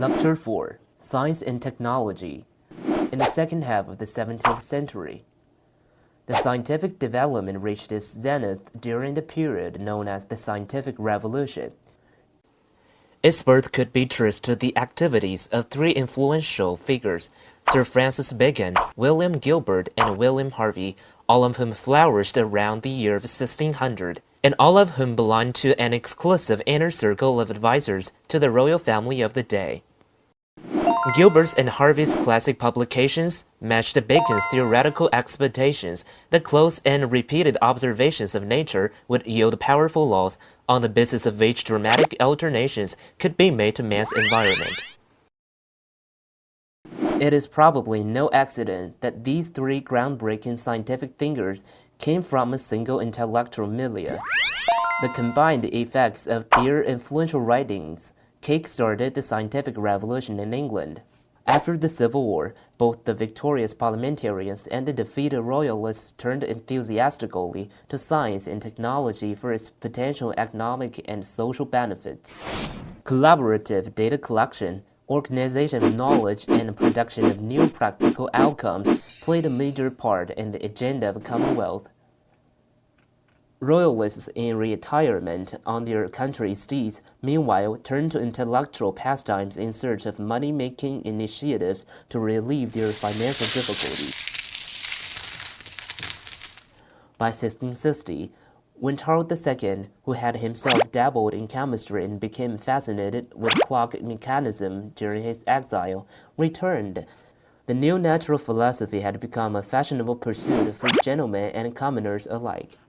Lecture 4, Science and Technology. In the second half of the 17th century, the scientific development reached its zenith during the period known as the Scientific Revolution. Its birth could be traced to the activities of three influential figures, Sir Francis Bacon, William Gilbert, and William Harvey, all of whom flourished around the year of 1600, and all of whom belonged to an exclusive inner circle of advisors to the royal family of the day. Gilbert's and Harvey's classic publications matched Bacon's theoretical expectations that close and repeated observations of nature would yield powerful laws on the basis of which dramatic alterations could be made to man's environment. It is probably no accident that these three groundbreaking scientific thinkers came from a single intellectual milieu. The combined effects of their influential writings kick-started the scientific revolution in England. After the Civil War, both the victorious parliamentarians and the defeated royalists turned enthusiastically to science and technology for its potential economic and social benefits. Collaborative data collection, organization of knowledge, and production of new practical outcomes played a major part in the agenda of Commonwealth. Royalists in retirement on their country estates, meanwhile, turned to intellectual pastimes in search of money-making initiatives to relieve their financial difficulties. By 1660, when Charles II, who had himself dabbled in chemistry and became fascinated with clock mechanism during his exile, returned, the new natural philosophy had become a fashionable pursuit for gentlemen and commoners alike.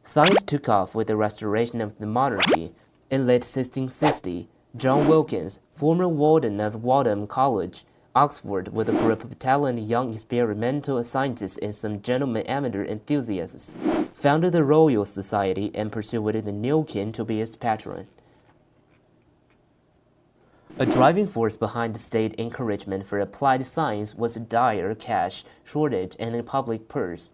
Science took off with the restoration of the monarchy. In late 1660, John Wilkins, former warden of Wadham College, Oxford, with a group of talented young experimental scientists and some gentlemen amateur enthusiasts, founded the Royal Society and persuaded the new king to be its patron. A driving force behind the state encouragement for applied science was a dire cash shortage and a public purse.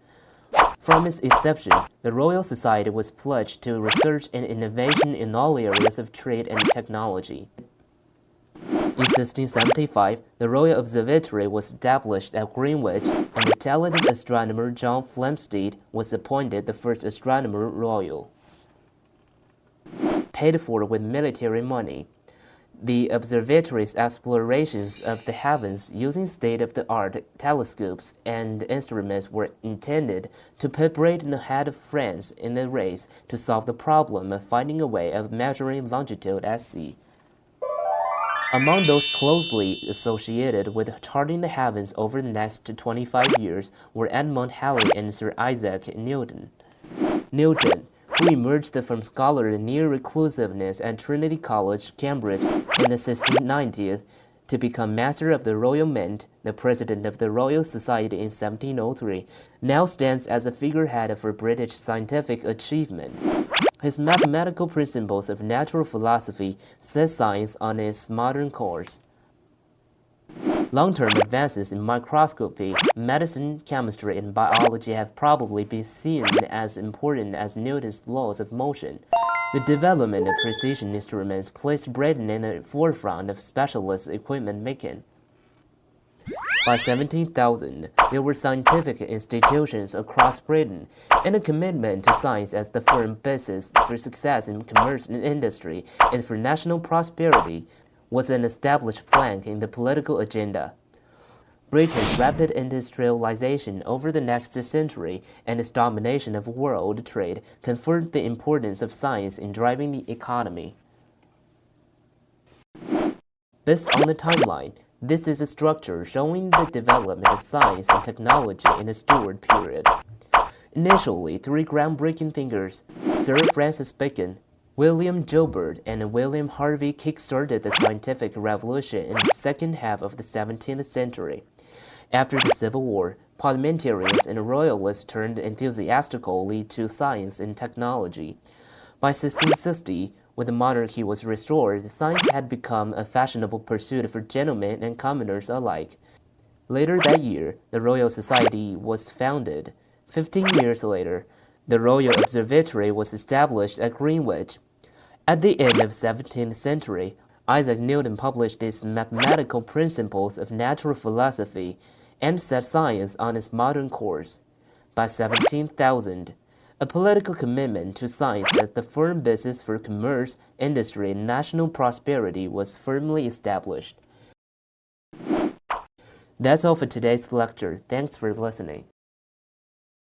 From its inception, the Royal Society was pledged to research and innovation in all areas of trade and technology. In 1675, the Royal Observatory was established at Greenwich, and the talented astronomer John Flamsteed was appointed the first astronomer royal. Paid for with military money, the observatory's explorations of the heavens using state-of-the-art telescopes and instruments were intended to put Britain ahead of France in the race to solve the problem of finding a way of measuring longitude at sea. Among those closely associated with charting the heavens over the next 25 years were Edmund Halley and Sir Isaac Newton. Newton, who emerged from scholarly near-reclusiveness at Trinity College, Cambridge, in the 1690s to become Master of the Royal Mint, the President of the Royal Society in 1703, now stands as a figurehead for British scientific achievement. His mathematical principles of natural philosophy set science on its modern course. Long-term advances in microscopy, medicine, chemistry, and biology have probably been seen as important as Newton's laws of motion. The development of precision instruments placed Britain in the forefront of specialist equipment making. By 17,000, there were scientific institutions across Britain, and a commitment to science as the firm basis for success in commerce and industry and for national prosperity was an established plank in the political agenda. Britain's rapid industrialization over the next century and its domination of world trade confirmed the importance of science in driving the economy. Based on the timeline, this is a structure showing the development of science and technology in the Stuart period. Initially, three groundbreaking thinkers, Sir Francis Bacon, William Gilbert, and William Harvey kick-started the scientific revolution in the second half of the 17th century. After the Civil War, parliamentarians and royalists turned enthusiastically to science and technology. By 1660, when the monarchy was restored, science had become a fashionable pursuit for gentlemen and commoners alike. Later that year, the Royal Society was founded. 15 years later, the Royal Observatory was established at Greenwich. At the end of the 17th century, Isaac Newton published his mathematical principles of natural philosophy and set science on its modern course. By 17,000, a political commitment to science as the firm basis for commerce, industry, and national prosperity was firmly established. That's all for today's lecture. Thanks for listening.